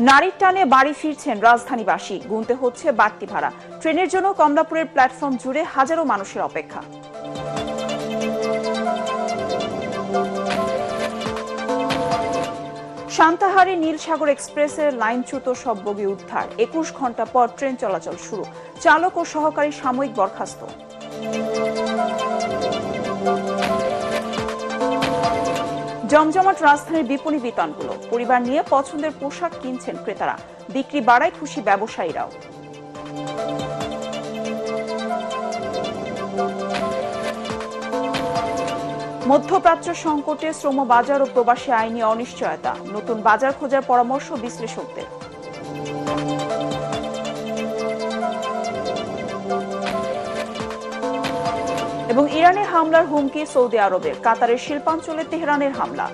নারীর টানে বাড়ি ফিরছেন রাজধানীবাসী, গুনতে হচ্ছে বাড়তি ভাড়া। ট্রেনের জন্য কমলাপুরের প্ল্যাটফর্ম জুড়ে হাজারো মানুষের অপেক্ষা। সান্তাহারে নীলসাগর এক্সপ্রেসের লাইনচ্যুত সব বগি উদ্ধার। 21 ঘন্টা পর ট্রেন চলাচল শুরু। চালক ও সহকারী সাময়িক বরখাস্ত। জমজমাট রাজধানীর বিপণী বিতানগুলো। পরিবার নিয়ে পছন্দের পোশাক কিনছেন ক্রেতারা। বিক্রি বাড়ায় খুশি ব্যবসায়ীরাও। মধ্যপ্রাচ্য সংকটে শ্রম বাজার ও প্রবাসী আইনি অনিশ্চয়তা। নতুন বাজার খোঁজার পরামর্শ বিশ্লেষকদের। এবং ইরানে হামলার হুমকি সৌদি আরবের। কাতারের শিল্পাঞ্চলে তেহরানের হামলা।